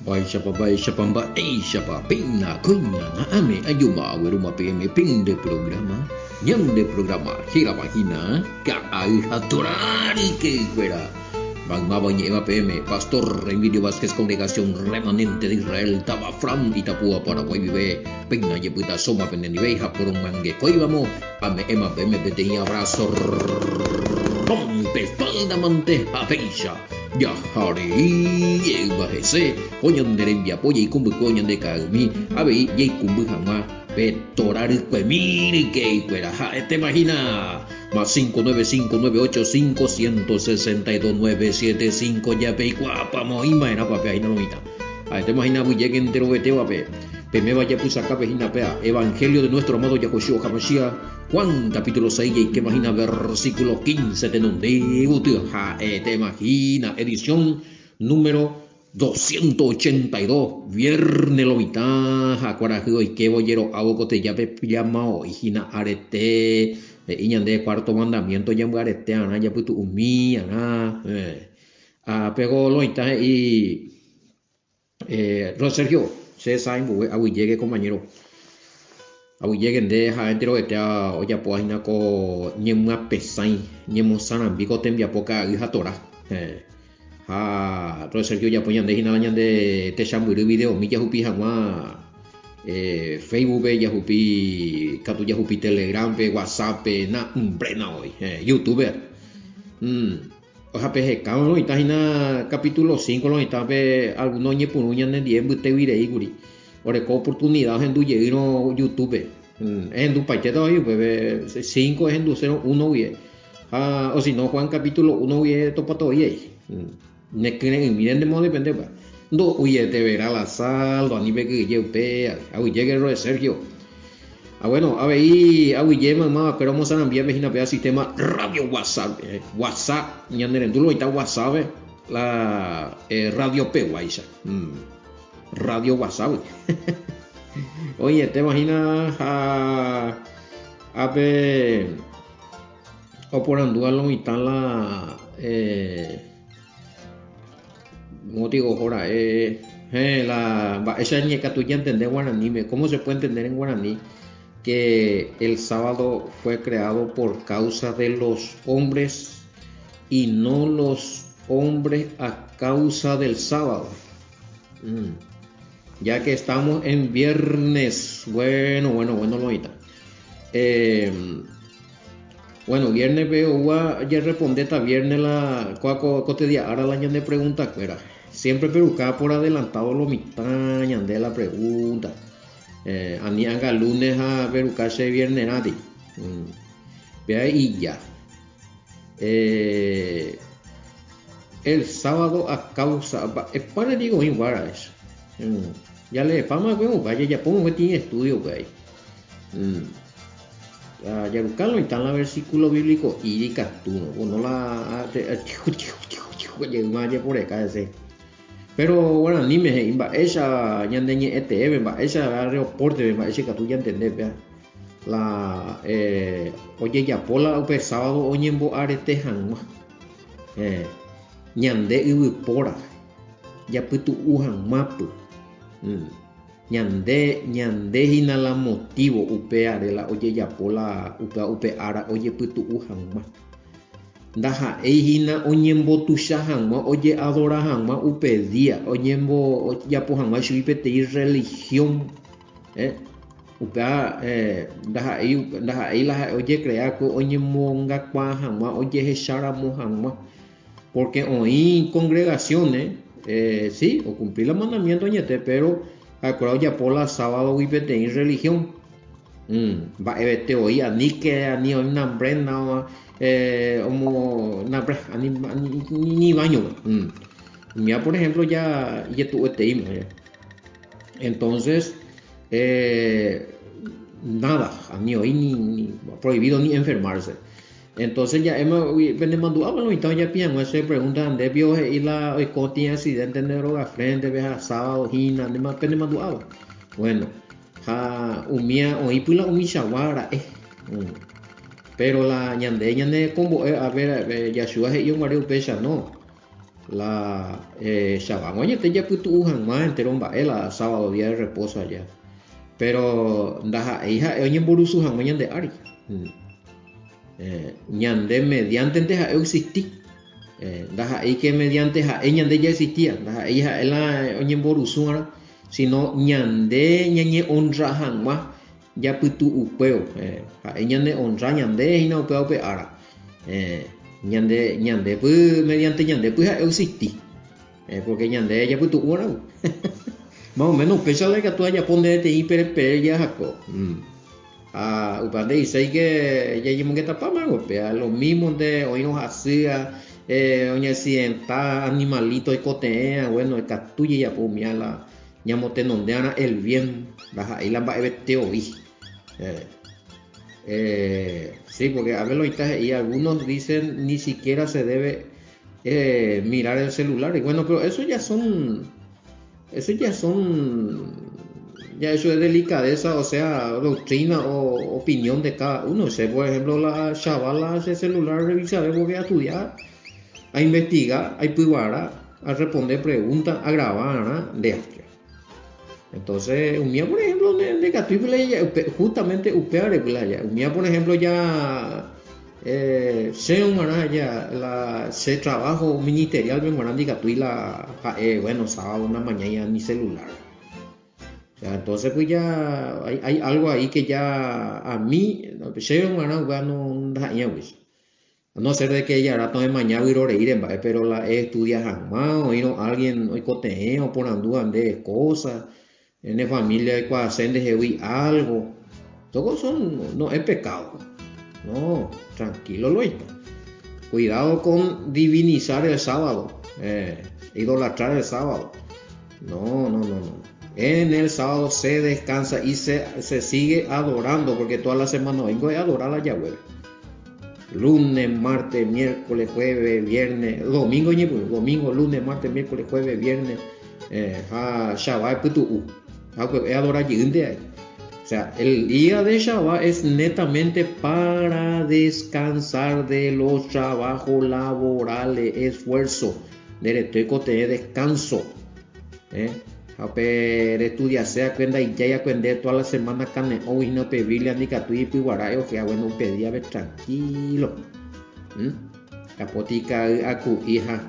Baisha pamba Aisha pina kuina na ame ayuma weruma PM ping de programa nyam de programa hira vagina ka ai haturari que fuera Magma Ema PM Pastor Emilio Vázquez Congregación Remanente de Israel Tabafram Itapúa Paraguay vive Pegna Yeputa Soma Peneniveja por un mangue Coibamo Ame Ema PM Betenia Abrazo Rompe Falda Manteja Peisha Yahari Yebajese Koñan de Rembia Poya y Kumbu Koñan de Kagmi Abe Yei Kumbu Hama Petorar Quemiri que fuera te imagina más 595985162975975 ya pe guapa moima era papel ahí no mita te imagina bulle entero vete vape me vaya pusa capejina pea Evangelio de nuestro amado Yahushua HaMashiach Juan capítulo 6 y que imagina versículo 15 te te imagina edición número 282 viernes lo mitad acuarajo y que boyero abocote ya pe llamado hijina arete iñande cuarto mandamiento ya arete ana ya putu umi ana pegó lo ita y Sergio se sabe abu llegue compañero abu lleguen de ja entero este oya poina ko nyema pesai nyemo sanambico tembia poca hija tora Sergio ya ponían de hina de te chamuru video mi ya hupi hama Facebook ya hupi katu ya hupi Telegram pe WhatsApp na umbrena hoy YouTube oja pe no itahina capítulo 5 lo itabe algunos ñepuruñan de 10 bute virei guri ore ko oportunidad en du no YouTube en du paquete hoy 5 en du 0 1 vie o si no Juan capítulo 1 vie topa todo ahí ne creen miren de modo depende ba do uye te verá la sal do anibe que lleve a llegue de Sergio bueno a ver y a mamá pero vamos a enviar vecina pe sistema radio WhatsApp WhatsApp ñandere dulo ita WhatsApp la radio P guaisa radio WhatsApp oye te imaginas a ver o por andúa lo están la motivo ahora esa ñeca tú ya entender guaraní cómo se puede entender en guaraní que el sábado fue creado por causa de los hombres y no los hombres a causa del sábado ya que estamos en viernes bueno lo está bueno, viernes veo ya respondí esta viernes la cotidiana ahora la de pregunta fuera siempre perucada por adelantado lo mitad de la pregunta ani haga lunes a perucarse viernes nati vea y ya el sábado a causa para digo igual eso ya le fama vaya ya pongo que tiene estudio güey ya buscarlo está en la versículo bíblico y cartuno no la vaya por acá ese pero bueno anime esa ñandeñe ETV esa aeroporte ese que tú ya entendés vea la oye ya pola upe sábado oye en bo arete hanma ñande y pora ya putu uhan mapu ñande hina la motivo upea de la oye ya pola upe ara oye putu uhan ma ndaja hina onyembo tusha hanma oye adora hanma upe día onyembo ya po hanma shuipete y religión upea ndaja la oye crea ko onyembo ngakwa hanma oye heshara mo hanma porque hoy congregaciones sí o cumplir los mandamientos ñete pero acuerdo ya por la sábado wipete y religión va evete hoy ani que ani hoy una brenda como una ni baño mira por ejemplo ya tuve entonces nada ani hoy ni prohibido ni enfermarse entonces ya hemos mandado entonces ya pienso se preguntan de vio y la hoy tiene accidente de droga frente veja sábado hina de más mandado bueno umia hoy pula umishawara pero la ñande como a ver Yashua y un Mario Pesha no la Shabbat. Oye, te ya putu ujan más entero la sábado, día de reposo allá. Pero ndaja hija oye borusu han mañana de ari. Ñande mediante deja existir. Ndaja que mediante ja ñande ya existía. Ndaja hija la oye borusu ara, sino ñande ñañe honra han más ya putu upeo. Ja ñande honra ñande hina upeo pe ara. Ñande pues mediante ñande pues ja existir. Porque ñande ya putu ora. Más o menos pesa que tú hayas ponerte hiper ya jaco. Upande dice que ya llevamos que tapar más golpea lo mismo de hoy nos hacía oye sienta animalito y cotea bueno el catuye ya pomia la ñamote nondeana el bien baja y la va a ver te oí. Sí, porque a ver y algunos dicen ni siquiera se debe mirar el celular y bueno, pero eso ya eso es delicadeza, o sea, doctrina o opinión de cada uno. Si por ejemplo la chavala hace celular, revisar, porque a estudiar, a investigar, a probar, a responder preguntas, a grabar, de astro. Entonces, un día por ejemplo, de justamente upeare, un día por ejemplo ya se trabajo ministerial bueno, sábado una mañana ni celular. O sea, entonces pues ya hay algo ahí que ya a mí no a no ser de que ella rato de mañana ir a reír, pero la estudia jamás, o no alguien hoy cotejeo por anduan de cosas, en la familia hay que hacer de algo. Todo son, no es pecado. No, tranquilo lo está. Cuidado con divinizar el sábado, idolatrar el sábado. No. En el sábado se descansa y se sigue adorando, porque toda la semana vengo a adorar a Yahweh. Lunes, martes, miércoles, jueves, viernes, domingo, lunes, martes, miércoles, jueves, viernes, Shabbat, putu, adorar ahí. O sea, el día de Shabbat es netamente para descansar de los trabajos laborales, esfuerzo, derecho de descanso. Pero estudiar sea cuenta y ya cuenta toda la semana carne hoy no pedirle a ni catui piguara o que bueno pedía ver tranquilo. La potica a cu hija.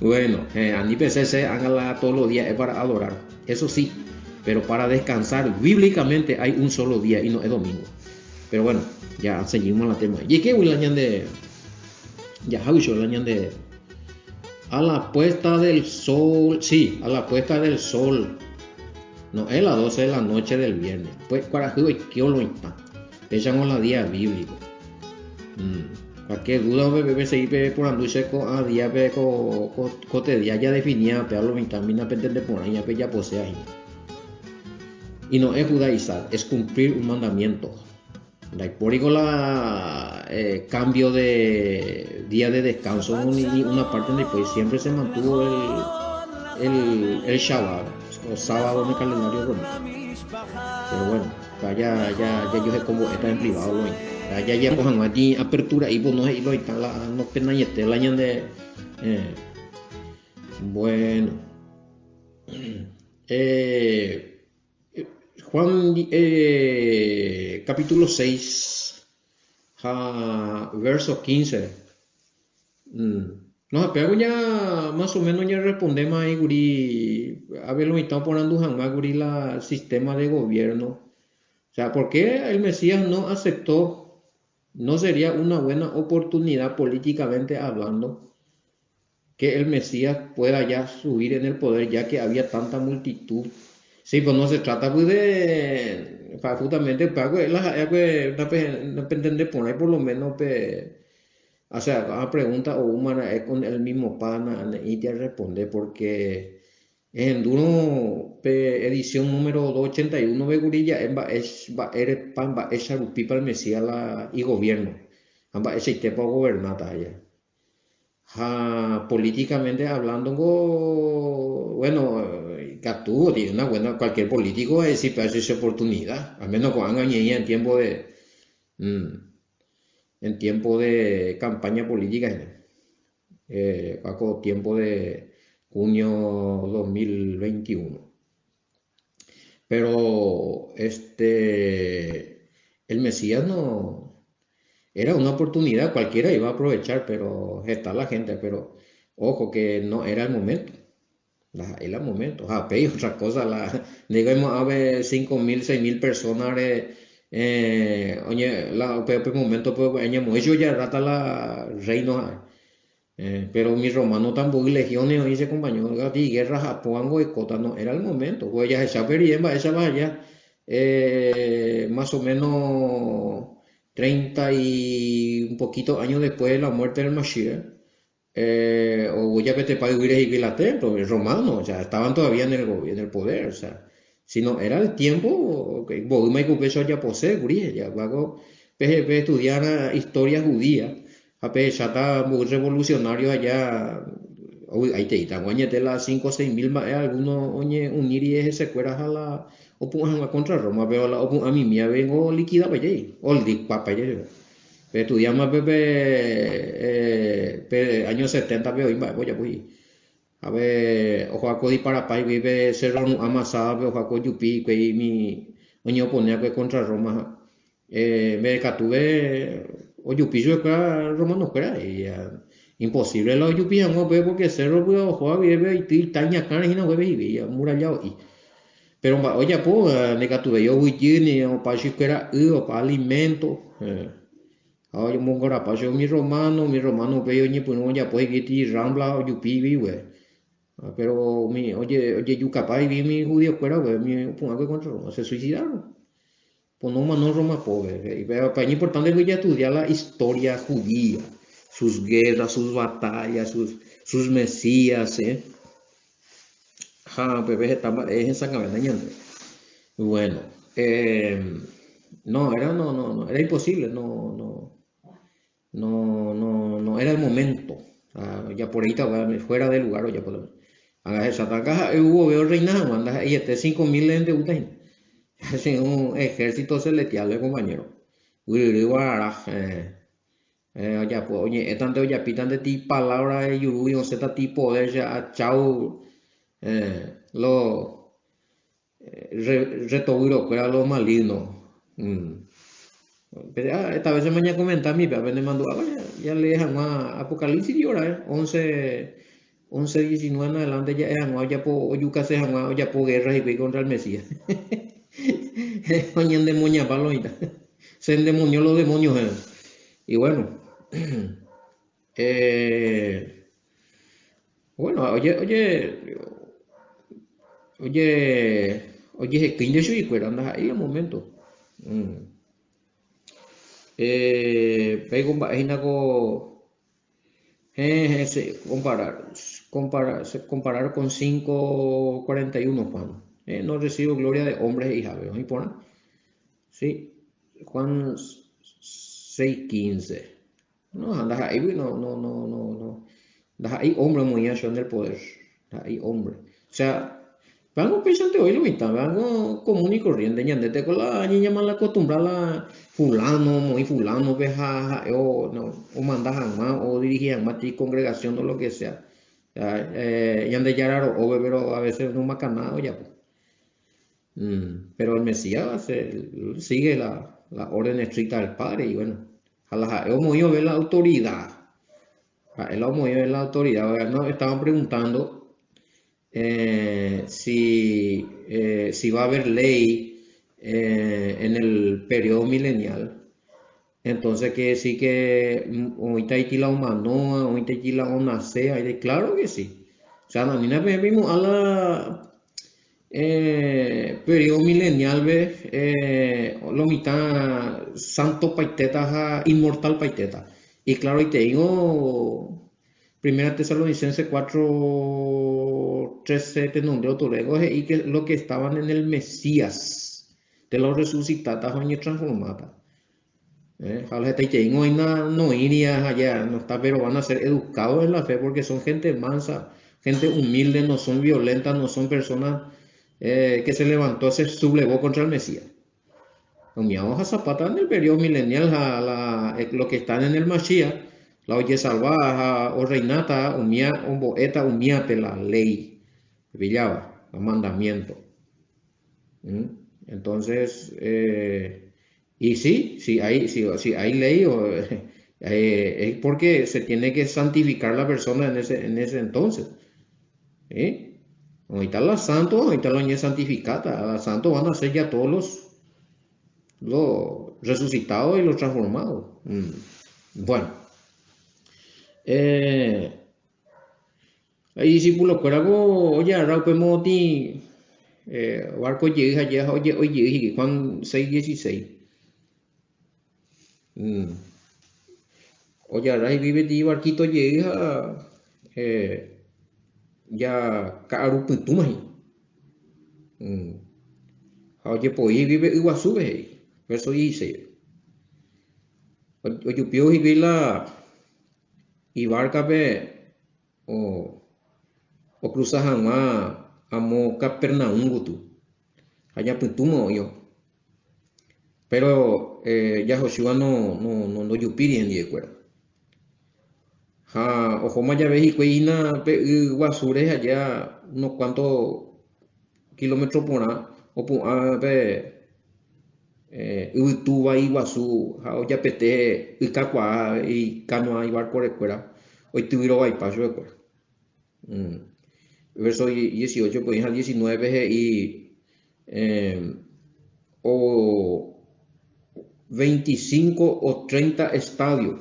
Bueno, a ni PCC hágala todos los días es para adorar, eso sí, pero para descansar bíblicamente hay un solo día y no es domingo. Pero bueno, ya seguimos la tema. ¿Y qué voy a añadir? Ya el año de a la puesta del sol, sí, a la puesta del sol. No, es las 12 de la noche del viernes. Pues para que lo está. Echamos la día bíblico. Cualquier duda bebé seguir por anduce a día cote día ya definía pero lo vitamina pendente por ahí ya posee ahí. Y no es judaizar, es cumplir un mandamiento. Por la cambio de día de descanso una parte donde pues siempre se mantuvo el Shabbat o sábado en el calendario romano. Pero bueno, ya yo sé cómo está en privado ya cojan allí apertura y vos no pena y el año de bueno Juan capítulo 6 verso 15 no, pero ya más o menos ya respondemos ahí guri haberlo estado poniendo jamás guri la sistema de gobierno, o sea, ¿por qué el Mesías no aceptó? ¿No sería una buena oportunidad políticamente hablando que el Mesías pueda ya subir en el poder ya que había tanta multitud? Sí, pues no se trata pues de justamente para no pretender poner por lo menos o sea, una pregunta o humana es con el mismo pana y te responde porque en duro edición número 281 de Gurilla es charupi para el Mesías y gobierno amba ese tipo gobernar allá. Políticamente hablando, bueno, Gattuso tiene una buena, cualquier político va a decir para esa oportunidad, al menos cuando en tiempo Mm. En tiempo de campaña política, Paco, tiempo de junio 2021. Pero el Mesías no era una oportunidad, cualquiera iba a aprovechar, pero está la gente, pero ojo que no era el momento. Era el momento. Y otra cosa, digamos, a ver, 5.000, 6.000 personas, oye, momento, pues, ellos ya rata la reino. Pero mi romano tampoco legiones hoy se acompañó gati guerra Japón y cota no era el momento pues ya esa periemba esa vaya más o menos 30 y un poquito años después de la muerte del Mashiach o ya vete para vivir y Vilate, los romanos, o sea, estaban todavía en el poder, o sea, si no era el tiempo, que vos me eso ya posee, gurí, ya hago PGP estudiar historia judía, a ya está muy revolucionario allá, uy, ahí te está, guañete las 5 o 6 mil, algunos, oye, unir y ese secuelas a la, o pongan contra Roma, pero a mí me vengo líquida para allá, o el para allá. Estudiamos años 70 veo voy a pues a ver ojo a codi para pai vive cerro amasada veo ojo a yupi que mi oño ponía que contra Roma me catuve o yupi yo acá Roma no crea y imposible lo yupi no ve porque cerro veo ojo a vive y taña cara y no ve y murallado y pero oye pues me catuve yo voy o para chiquera o para alimento Oye, mongora pasó mi romano veo ni pues no ya puede que ti rambla o yupi güey. Pero oye, yo capaz vi mi judío fuera, güey, mi ponga que contra Roma, se suicidaron. Pues no manó Roma pobre, pero para mí importante que ya estudiar la historia judía, sus guerras, sus batallas, sus mesías, bebé, es en San Gabriel. Bueno, no, era imposible, no era el momento. Ya por ahí estaba fuera de lugar o ya por lo haga esa taca hubo veo reinado anda y 5.000 en de Utahin. Así un ejército celestial de compañero. Uri guara ya pues oye tanto ya pitan de ti palabra de yuru y no sé ti poder ya chao lo retoburo que era lo maligno. Pero, esta vez se me comentar mi papá me mandó, ya le dejan más Apocalipsis y ahora, 11, 19 en adelante ya dejan más, ya por yuca se dejan más, ya por guerras y contra el Mesías. Oye, demonia paloita. Se endemonió los demonios. Y bueno, eh, bueno, oye, que de su andas ahí al momento. Mm. Pego imagina comparar con 5:41 Juan. No recibo gloria de hombres y jabeos. ¿Y pone? Sí, Juan 6:15. No, andas ahí, no. Andas ahí, hombre, muy en del poder. Andas ahí, hombre. O sea, vengo pensante hoy lo mismo, vengo común y corriente, ñandete con la niña mal acostumbrada fulano, muy fulano, veja, o no, o mandas a más, o dirigían más ti congregación o lo que sea. Ñande ya raro, o pero a veces no macanado ya, pues. Pero el Mesías sigue la orden estricta del Padre y bueno, hemos movido ver la autoridad. Hemos movido ver la autoridad. Nos estaban preguntando si va a haber ley en el periodo milenial. Entonces que sí que ahorita hay que la humanoa, ahorita hay que la onacea, claro que sí. O sea, no, ni nada mismo a la periodo milenial ve lo mitad santo paiteta inmortal paiteta. Y claro, y te digo Primera Tesalonicense 4:13 te nombré otro lego y que lo que estaban en el Mesías de los resucitados y transformadas. Ojalá te digo, no iría allá, no está, pero van a ser educados en la fe porque son gente mansa, gente humilde, no son violentas, no son personas que se levantó, se sublevó contra el Mesías. Umiao Zapata en el periodo milenial, lo que están en el Mashiach, la oye salvaja o reinata, umia, umboeta, umiate la ley, pillaba, el mandamiento. ¿Mm? Entonces, y sí, si hay ley, es porque se tiene que santificar la persona en ese entonces. ¿Eh? Ahorita los santos, ahorita los niños santificata, los santos van a ser ya todos los resucitados y los transformados. Bueno, eh, hay discípulos que algo, oye, ahora podemos barco llega allá, oye, Juan 6:16. Mm. Oye, ahora vive di barquito llega, eh, ya carupitumai. Oye, pues vive Iguazú, verso 16. Oye, pio y vila y barca o, o cruzas a mo Capernaum gutu. Allá pitumo yo. Pero ya Joshua no yupiri en die cuera. Ja, ojo ya ves y cuina pe Iguazú allá unos cuantos kilómetros por hora. O pe Ituba, Iguazú, Japete, Icacua y Canoa y barco de cuera. Hoy tuvieron bypass de cuera. Verso 18, pues al 19 y o 25 o 30 estadios.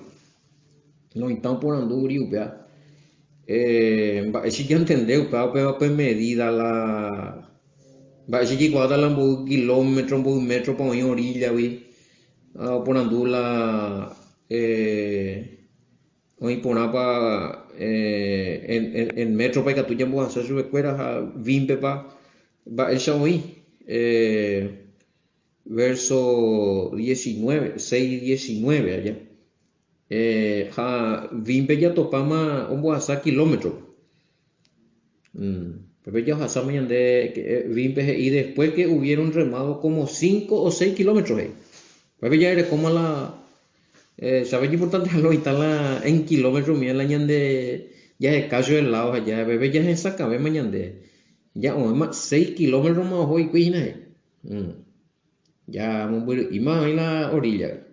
No están por Anduri, vea. Si ya entendeu, pero medida la. Va, si llegó a dar un kilómetro, un metro para una orilla, vi. Por Andula, hoy por apa, en metro para que tú ya puedas hacer su escuela, vimpe pa, va, esa hoy, verso 19, 6, 19 allá. Vimpe ya topama, vamos a hacer kilómetros. Pero ya pasamos de Vimpe y después que hubieron remado como 5 o 6 kilómetros. Pues ya eres como ¿sabes qué importante es lo instala en kilómetros? Mira la ñande, ya es caso del lado allá, bebé ya es esa cabeza mañande. Ya o más 6 kilómetros más hoy, cuina. Ya, y más en la orilla.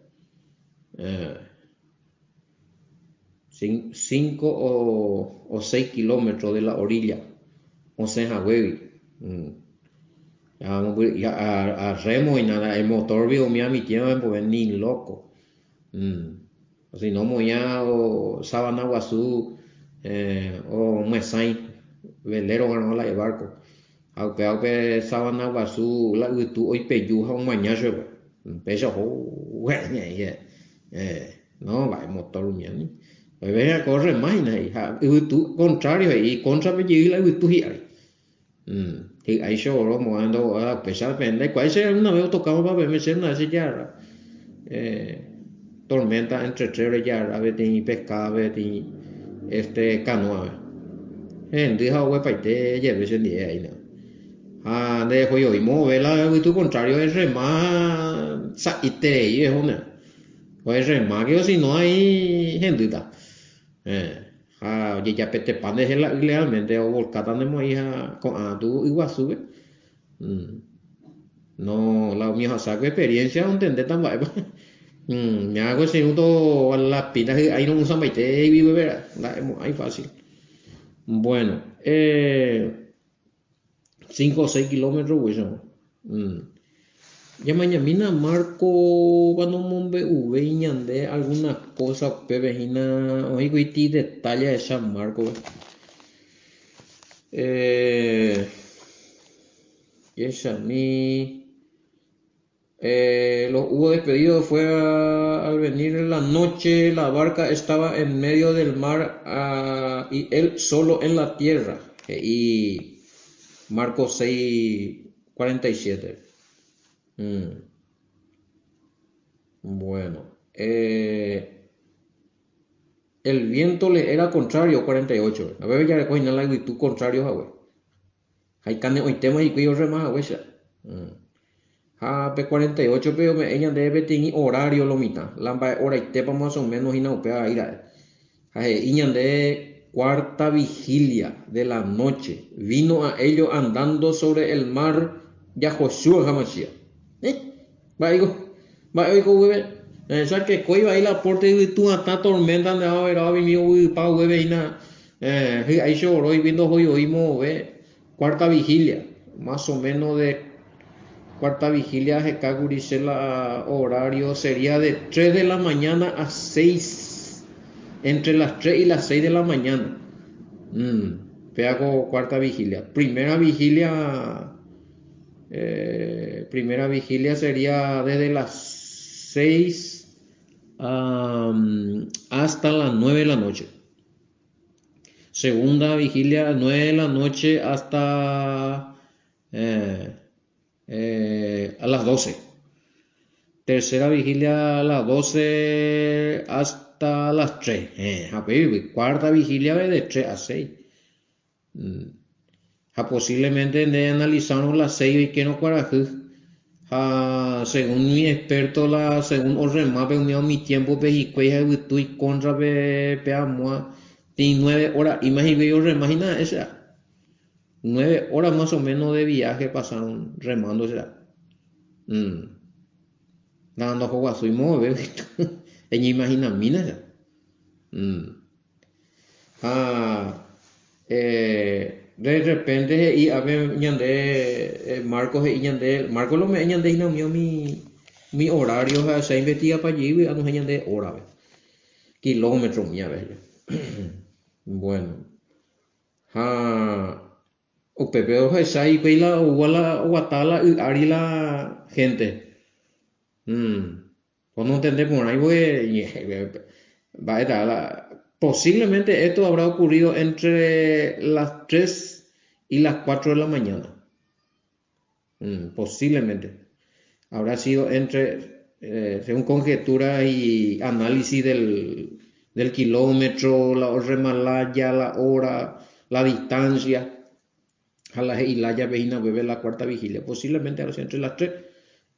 5 o 6 kilómetros de la orilla. O sea, güey. Ya a remo y nada, el motor vio mi tiempo, pues ni loco. O si no, moya o Sabana Guazú o Muesain, velero ganó la de barco. Aunque Sabana Guazú, la tu hoy peyuja un mañazo, peso, no, va, el motor uniani. Pues ven a correr más y tú contrario y contra me llega la tu hiari. Thì ấy số đó mà anh đâu ở pesar pende quái sẽ una vez tocamos para ver me na se ya tormenta entre tres ya a ver tiene pesca a ver tiene canoa en đi hao phải te lleve se ni ahí no de hoy hoy mo vela tu contrario es remar sa ite y es una o es remar que si no hay gente da ya pete panes legalmente o volcatan de moija con tu igual sube. No, la mía saco experiencia donde entender tan guay. Me hago ese minuto a las pilas ahí no usan baite y vive ver, ahí fácil. Bueno, 5 o 6 kilómetros, güey. Ya mañana marco cuando mombe de algunas cosas pebejina oigo y ti detalle de San Marco. Esa mi los hubo despedido fue al venir en la noche la barca estaba en medio del mar y él solo en la tierra y Marcos 6:47. Bueno, el viento le era contrario, 48. A ver, ya le cogen la actitud contrario, güey. Hay carne hoy tema y cuyo remás, güey. P48 pero me ella debe tener horario lo mitad. Lamba hora y tepa más o menos y no pega ir a ella de cuarta vigilia de la noche. Vino a ellos andando sobre el mar Yahoshua Hamashiach. Va digo, va digo, güey. Esa que coi va a ir a porte y tú hasta tormenta de haber venido pa güey y nada. Ahí lloró y viendo hoy oímos, cuarta vigilia. Más o menos de cuarta vigilia de Kaguricela horario sería de 3 de la mañana a 6, entre las 3 y las 6 de la mañana. Hago cuarta vigilia. Primera vigilia sería desde las 6 hasta las 9 de la noche. Segunda vigilia 9 de la noche hasta a las 12. Tercera vigilia a las 12 hasta las 3. Cuarta vigilia de 3 a 6. Posiblemente de analizaron las 6 y que no cuarajú. Según mi experto, según el remape, mi tiempo pejicueja y contra peamua. Tiene 9 horas. Imagina esa. 9 horas más o menos de viaje pasaron remando esa. Dando juego a su móvil. Ella imagina mina esa. De repente y a ver ñande Marcos y ñande Marcos lo me ñande y no mi horario se investiga para allí a no ñande hora kilómetros mía ver. Bueno. O Pepe o sai peila o guatala ari la gente. Pues no entender por ahí va a estar posiblemente esto habrá ocurrido entre las 3 y las 4 de la mañana. Posiblemente. Habrá sido según conjetura y análisis del kilómetro, la remalaya, la hora, la distancia. A la Hilaya Vejina bebe la cuarta vigilia. Posiblemente habrá sido entre las 3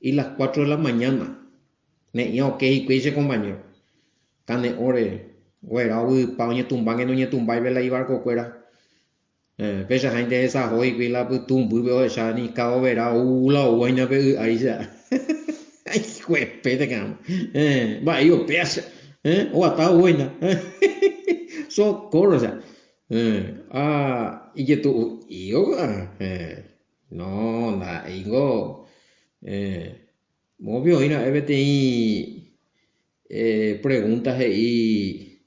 y las 4 de la mañana. Ok, que se compañero. Cane ore. Güera, pa oñe tumban en oñe tumbai vela y barco cuera. Pesa gente esa hoy que la tumbu veo esa ni cao verá la buena ve ahí ya. Ay, juepete cam. Va yo pesa. O hasta buena. Socorro, o sea. Y que tú, yo, no, na, ingo, obvio, ina, preguntas y,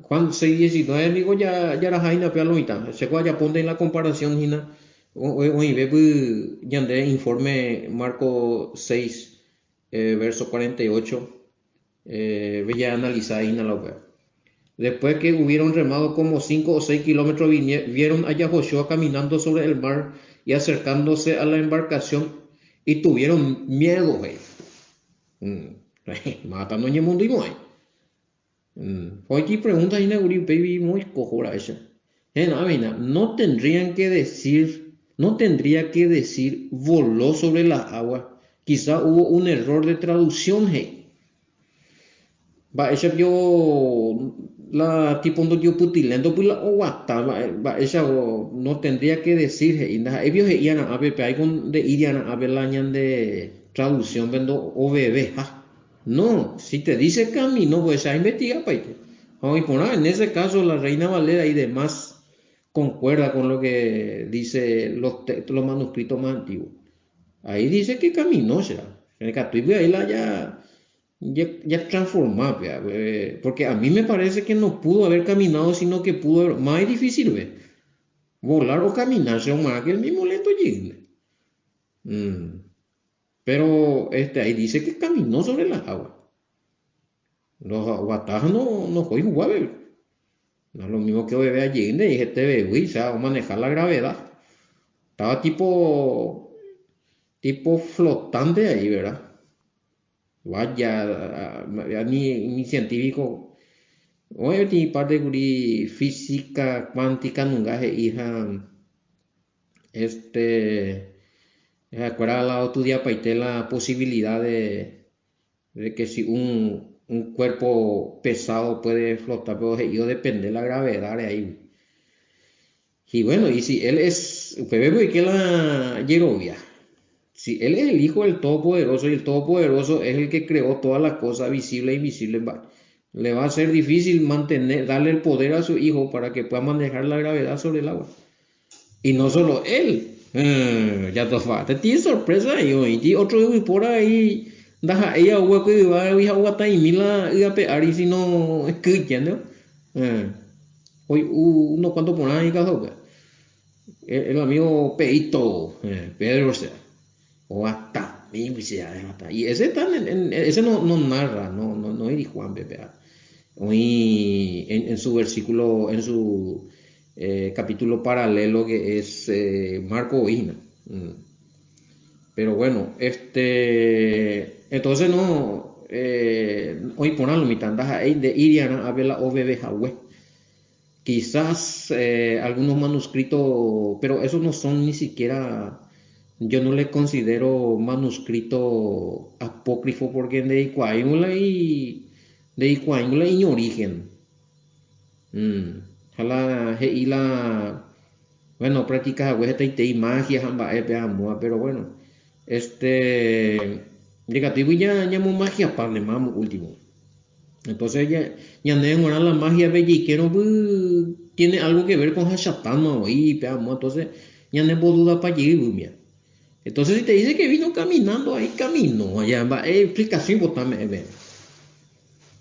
Juan 6:19, amigo, ya la jaina pea loita, se ya ponte en la comparación, hina, hoy ve, ya de informe Marco 6, verso 48, ve ya analizar, hina la web. Después que hubieron remado como 5 o 6 kilómetros, vieron a Yahoshua caminando sobre el mar y acercándose a la embarcación y tuvieron miedo. Matando en el mundo y muy. Hoy pregunta y baby muy cojora esa. No tendría que decir voló sobre la agua. Quizá hubo un error de traducción. Va esa yo la tipo no yo putilendo pues la guata va esa no tendría que decir inda ellos iban a ver hay con de irían a ver la de traducción vendo o bebé no si te dice camino pues a investigar paite en ese caso la Reina Valera y demás concuerda con lo que dice los manuscritos más antiguos ahí dice que caminó será en el católico ahí la ya transformar, porque a mí me parece que no pudo haber caminado, sino que pudo haber, más difícil, volar o caminar, sea más que el mismo lento llegue. Pero ahí dice que caminó sobre las aguas. Los aguatajos no fue igual, no es lo mismo que bebé Allende y este bebé, o sea, manejar la gravedad. Estaba tipo flotante ahí, ¿verdad? Vaya, ni científico. Oye, tiene parte de física cuántica nunca hija este Acuerda la otro día paité la posibilidad de que si un cuerpo pesado puede flotar, pero ello depende de la gravedad de ahí. Y bueno, y si él es, pues que la Yerovia, si él es el hijo del Todopoderoso y el Todopoderoso es el que creó todas las cosas visibles e invisibles, le va a ser difícil mantener, darle el poder a su hijo para que pueda manejar la gravedad sobre el agua. Y no solo él. Ya tofa. Te tiene sorpresa y otro por ahí. Deja ella hueco y va a guata y mila y a pegar y si no es que ya no. Hoy uno cuanto por ahí caso pues. El amigo Peito, Pedro o sea. O hasta. Y ese ese no narra, no es Juan Pepe. Hoy en su versículo, en su capítulo paralelo que es Marco Oína. Pero bueno, entonces no, hoy ponerlo mi tandaja de Iriana a ver la OBB Hawái. Quizás algunos manuscritos, pero esos no son ni siquiera, yo no le considero manuscrito apócrifo porque de Icuáingula y origen. Jala bueno, prácticas y magia, pero bueno, negativo ya magia para el último. Entonces ya no la magia belliquero tiene algo que ver con Hashatama y peamos, entonces ya no puedo dudar para llegar. Entonces si te dice que vino caminando ahí, caminó allá, explicación pues también,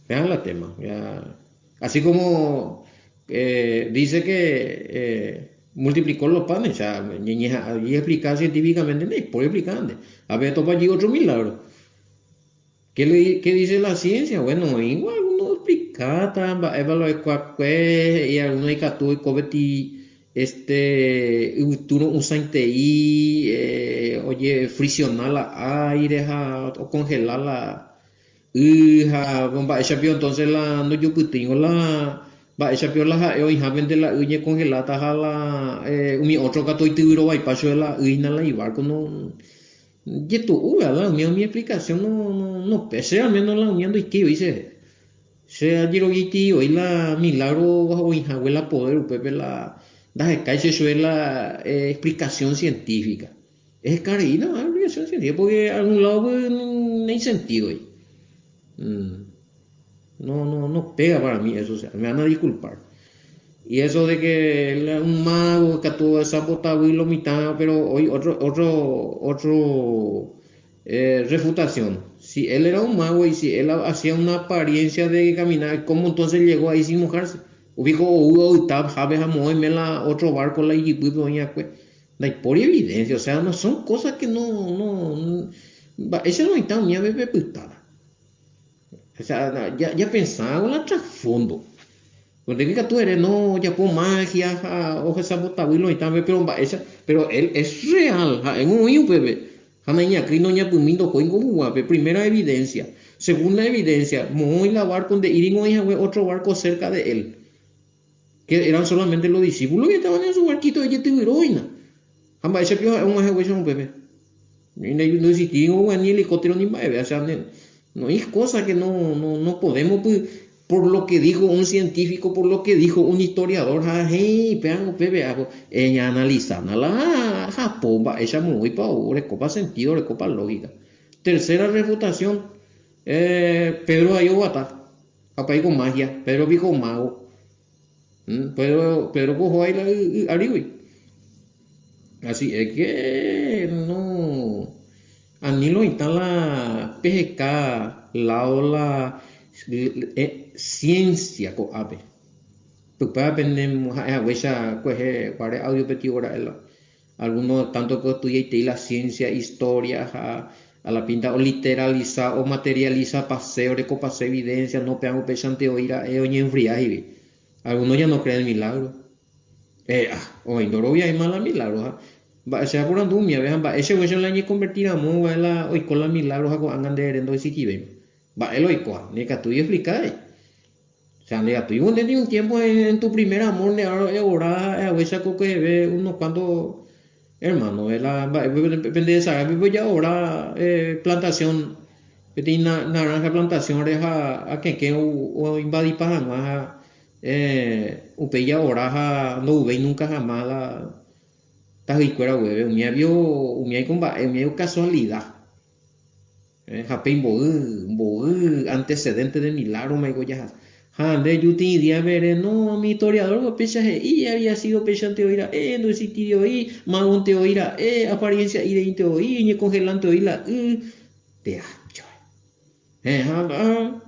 vean la tema, ya. Así como dice que multiplicó los panes, o sea, y explicar científicamente, no, por explicar, a ver, topa allí otro milagro. ¿Qué dice la ciencia? Bueno, igual uno explica, y algunos hay que cobeti, un saintei, oye, friccionar la aire, o congelar la, bomba, esa pio, entonces no yo tengo esa pio la, hoy de la uña congelada, la, mi otro gato y tiro, y paso de la uña la y barco, no. Y esto, mi explicación no pese, al menos la unión de que yo hice. Sea Jirogiti, hoy la milagro, o la poder, pepe la calle es la explicación científica. Es carina la explicación científica, porque a algún lado pues, no hay sentido ahí. No pega para mí eso, o sea, me van a disculpar. Y eso de que él era un mago que tuvo esa botaba y lo mitad, pero hoy otro refutación. Si él era un mago y si él hacía una apariencia de caminar, ¿cómo entonces llegó ahí sin mojarse? Ubico Hugo Tab, Javes Amoy, Mela, otro barco, la Iyipu, doña Cue. Por evidencia, o sea, no son cosas que ese no está ni a bebé putada. O sea, ya pensaba en el trasfondo. Porque que tú eres, no, ya por magia, o esa botabilo y tal, pero él es real, en un hijo, bebé. Janaña, crino ña pumindo coingo guape, primera evidencia. Segunda evidencia, muy la barco de Iringo y otro barco cerca de él. Que eran solamente los discípulos que estaban en su barquito de heroína. Jamba, ese pio es un bebé. No existía ni helicóptero ni bebé, o sea, no hay cosa que no podemos, pues, por lo que dijo un científico, por lo que dijo un historiador, hey, ella analizando la Japón, ella muy pa' recopa sentido, recopa lógica. Tercera refutación, Pedro Ayobata, papá con magia, Pedro dijo mago, Pedro cojo ahí arriba. Así es que no. Anilo está la PGK, la ciencia ko abe. Tu pa pendemos a huesa coge para audio petiora el algunos tanto que estudié la ciencia, historia, a la pinta o literaliza o materializa paseo, recopase evidencia, no pegan pesante o ir a en fría y algunos ya no creen en milagro. O Indorovia hay mala milagro, sea por andumia, vean, ese hueso la ni convertir a mu, la hoy con la milagros a angan de herendo si ven. El oicoa, ni que tú y explicar. O sea, nega, tú y un tiempo en tu primer amor, ahora a veces que ve unos cuantos hermano, depende de esa, pues ya ahora plantación, tiene naranja plantación, a que o invadir para más, upeya ahora, no ve nunca jamás la, tajicuera hueve, un mía con casualidad. Japón bogue antecedente de milagro me digo ya. Hande yuti día veré no mi historiador go pecha y había sido pecha ante oíra no existió y magon te oíra apariencia y de inte oí ni congelante oíla te acho.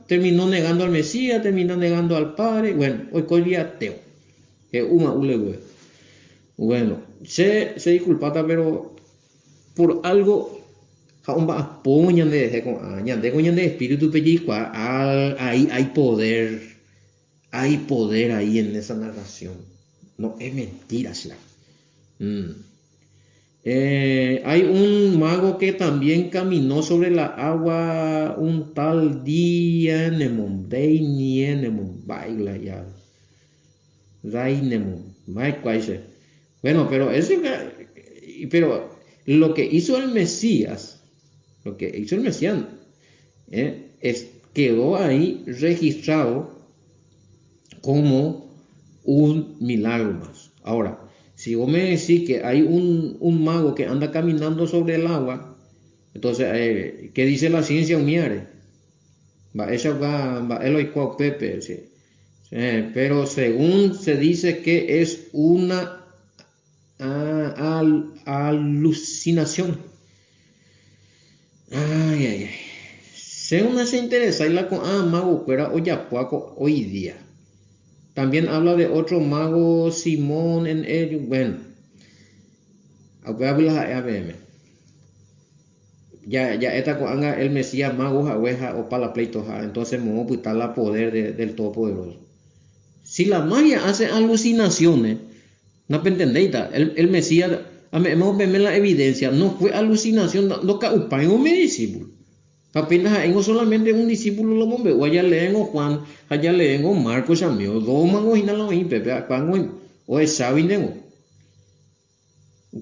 Terminó negando al Mesías, terminó negando al Padre, bueno, hoy colía ateo. Uma ule. Bueno, se disculpata, pero por algo Jaumba apoyan de espíritu pellicua, hay poder ahí en esa narración. No es mentira, ¿será? Hay un mago que también caminó sobre la agua un tal día Nemon, Dei Nemon, baila ya. Rainemon, bueno, pero lo que hizo el Mesías, quedó ahí registrado como un milagro más. Ahora, si vos me decís que hay un mago que anda caminando sobre el agua, entonces, ¿qué dice la ciencia uniare? Pepe, sí. Pero según se dice que es una alucinación. Ay. Según se interesa y la con mago fuera hoy día. También habla de otro mago Simón en ello. Bueno, ya esta con el Mesías mago o para la pleito, entonces me voy a quitar la poder del Todopoderoso. Si la magia hace alucinaciones, no entendéis, el Mesías, hemos ver la evidencia, no fue alucinación, no caupan un discípulo. Apenas tengo solamente un discípulo lo bombe, o allá leen o Juan, allá leen o Marcos, amigo, dos mangos y nada pepe, o es sabineo.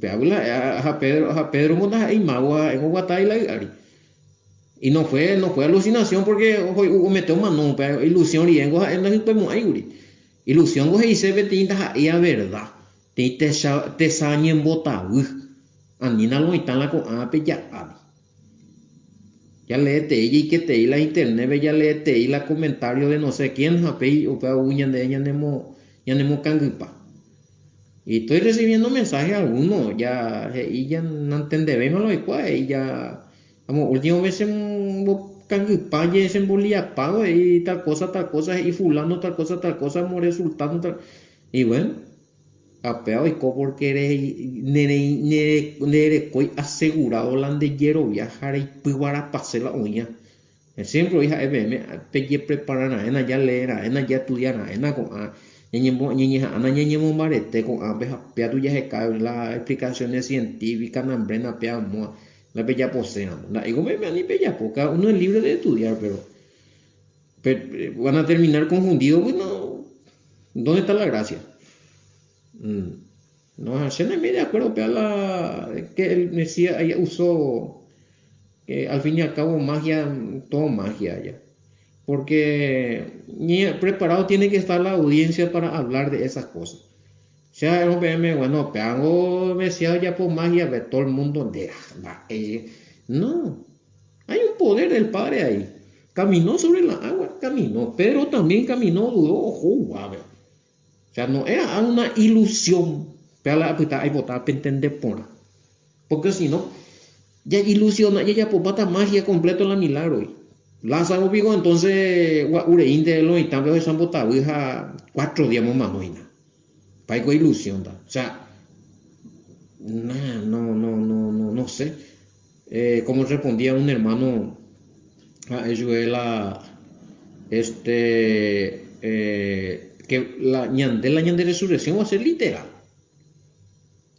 A Pedro monta ahí mago en Guatay la gari. Y no fue alucinación porque ojo metió mano, ilusión y en ilusión go dice betinta y a verdad. Te sañen bota, anina lo están la con ape ya. Ya leete y que te la internet, ya leete y la comentario de no sé quién, ape o pa uña de ella nemo cangupa. Y estoy recibiendo mensajes algunos, ya no entendemos lo que y ya, vamos, última vez en cangupaye, en bolía pago y tal cosa, y fulano tal cosa, more resultado tal, y bueno, apeado y porque eres asegurado la de hierro viajar y puiguara pase la uña. Siempre hija pelle preparar en ya leer, en ya estudiar, en con ñeñemo marete con pea tu ya se cae las explicaciones científicas nambrena pea moa la bella poseamos la digo me ni bella poca uno es libre de estudiar pero van a terminar confundidos bueno ¿dónde está la gracia? No se me de acuerdo que el Mesías usó que al fin y al cabo magia todo magia ya. Porque ni preparado tiene que estar la audiencia para hablar de esas cosas. O sea, bueno, hago Mesías ya por magia de todo el mundo. No, hay un poder del Padre ahí. Caminó sobre la agua, caminó, pero también caminó, dudó, o sea, no era una ilusión. Hay votar para entender por. Porque si no, ya ilusiona, ya por pata magia completo la milagro. Lázaro vigo entonces ureín de lo y también se han votado 4 días más noina. Paico ilusión da. O sea, no sé. Cómo respondía un hermano a Ayuela que la ñande resurrección va a ser literal.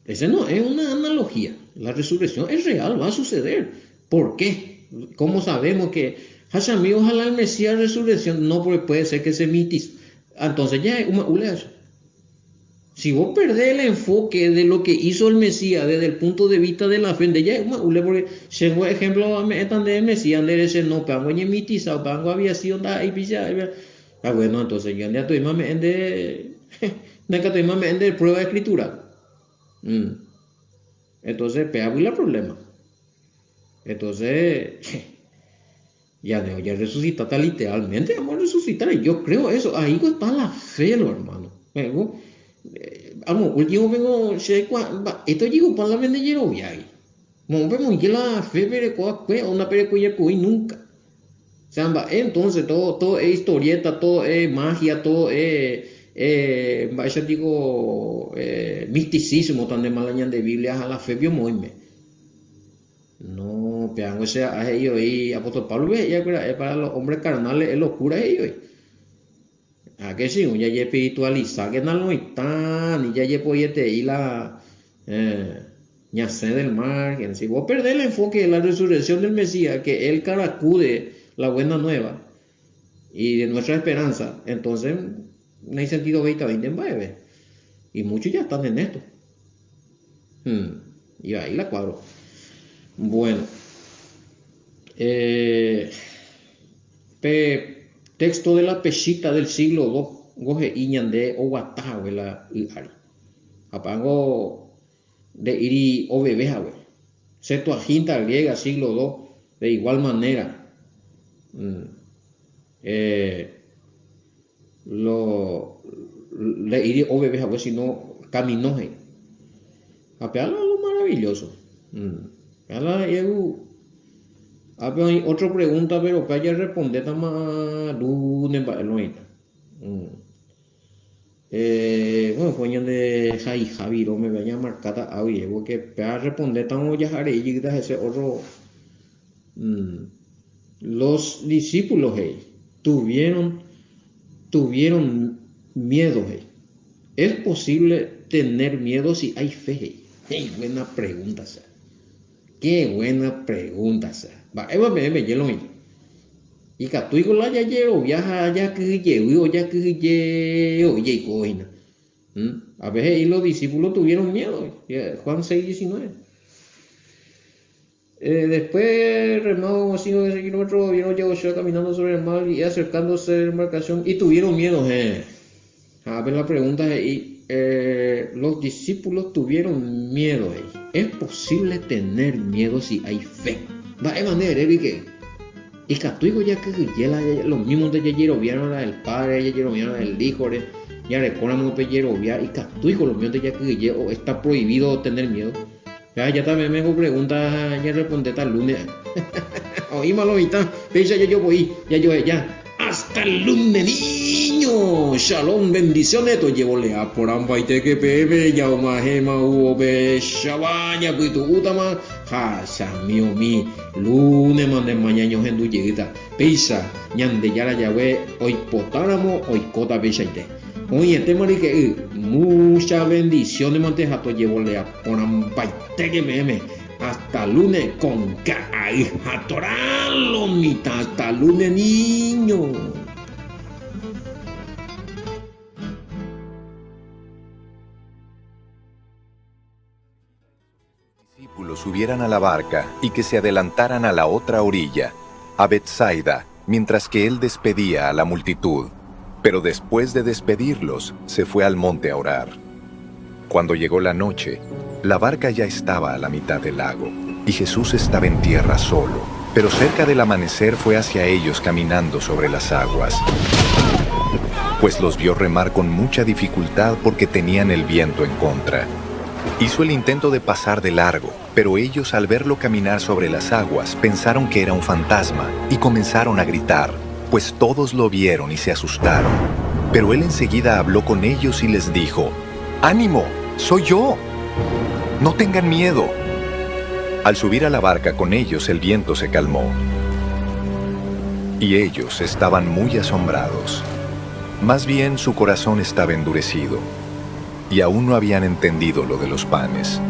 Ese no es una analogía. La resurrección es real, va a suceder. ¿Por qué? ¿Cómo sabemos que Hashami, ojalá el Mesías resurrección? No, porque puede ser que se mitis. Entonces ya es una ulea. Si vos perdés el enfoque de lo que hizo el Mesías desde el punto de vista de la fe, de ya, porque según ejemplo, están de Mesías, de ese no, pango y mitiza, pango había sido da y pilla, bueno, entonces ya estoy más de prueba de escritura. Entonces, pega el problema. Entonces, ya resucita literalmente, vamos a resucitar. Yo creo eso, ahí está la fe, lo hermano. Vamos, último vengo, esto llegó para la vendellero viaje. No vemos que la fe una perecoya y nunca. Entonces todo es historieta, todo es magia, todo es yo digo misticismo tan de malañan de Biblia a la fe vio muy no, pero o sea, a ellos y apóstol Pablo es para los hombres carnales es locura ellos. A que sí, ya espiritualiza que no lo están y ya puede ir la ya sé del mar, que si vos perdés el enfoque de la resurrección del Mesías, que él caracude la buena nueva y de nuestra esperanza, entonces no hay sentido 20 en breve. Y muchos ya están en esto. Y ahí la cuadro. Bueno. Texto de la peshita del siglo II. Goje iñande o guataja, la ari. Apango de iri o bebeja, güey. Septuaginta griega, siglo II. De igual manera. Le iría o bebeja, pues si no caminoje. Apeala lo maravilloso. Hay otra pregunta, pero que haya responder más lunes para el bueno, coño de Javiro me vaya marcada a oye, porque para responder tan ya haré y ese otro. Los discípulos tuvieron miedo. ¿Es posible tener miedo si hay fe? Qué buena pregunta, sea. Qué buena pregunta, sea. Va, me hielo. Y catuigo la ya llevo, viaja ya que llevo, oye, coina. A veces y los discípulos tuvieron miedo. Juan 6:19. Después remado 5 kilómetros, vieron Yahushua caminando sobre el mar y acercándose a la embarcación y tuvieron miedo. A ver la pregunta los discípulos tuvieron miedo. ¿Es posible tener miedo si hay fe? Va de manera que y catuigo ya que los mismos de Yayero vieron el padre, Yayero vieron el hijo, ya recordamos que Yayero y catuigo los mismos de ya que está prohibido tener miedo. Ya también me hago preguntas, ya responde tal lunes. Oí malomita, fecha yo voy, ya. Hasta el lunes, niño. Shalom, bendiciones. To llevo lea por ambaite que pepe, ya umahema uobe, shabaya, kuitu utama, hasha mío mi, lunes mande mañana hendu llegita. Peisa, ñande yara yawe, hoy potáramo, hoy cota pechaite. Oye, tema que muchas bendiciones, manteja to llevo lea por ambaite que meme. Hasta lunes con K.I. Atoralo, mitad. Hasta lunes, niño. Discípulos subieran a la barca y que se adelantaran a la otra orilla, a Betsaida, mientras que él despedía a la multitud. Pero después de despedirlos, se fue al monte a orar. Cuando llegó la noche, la barca ya estaba a la mitad del lago, y Jesús estaba en tierra solo, pero cerca del amanecer fue hacia ellos caminando sobre las aguas. Pues los vio remar con mucha dificultad porque tenían el viento en contra. Hizo el intento de pasar de largo, pero ellos al verlo caminar sobre las aguas pensaron que era un fantasma y comenzaron a gritar, pues todos lo vieron y se asustaron. Pero él enseguida habló con ellos y les dijo, ¡Ánimo! ¡Soy yo! ¡No tengan miedo! Al subir a la barca con ellos el viento se calmó. Y ellos estaban muy asombrados. Más bien su corazón estaba endurecido. Y aún no habían entendido lo de los panes.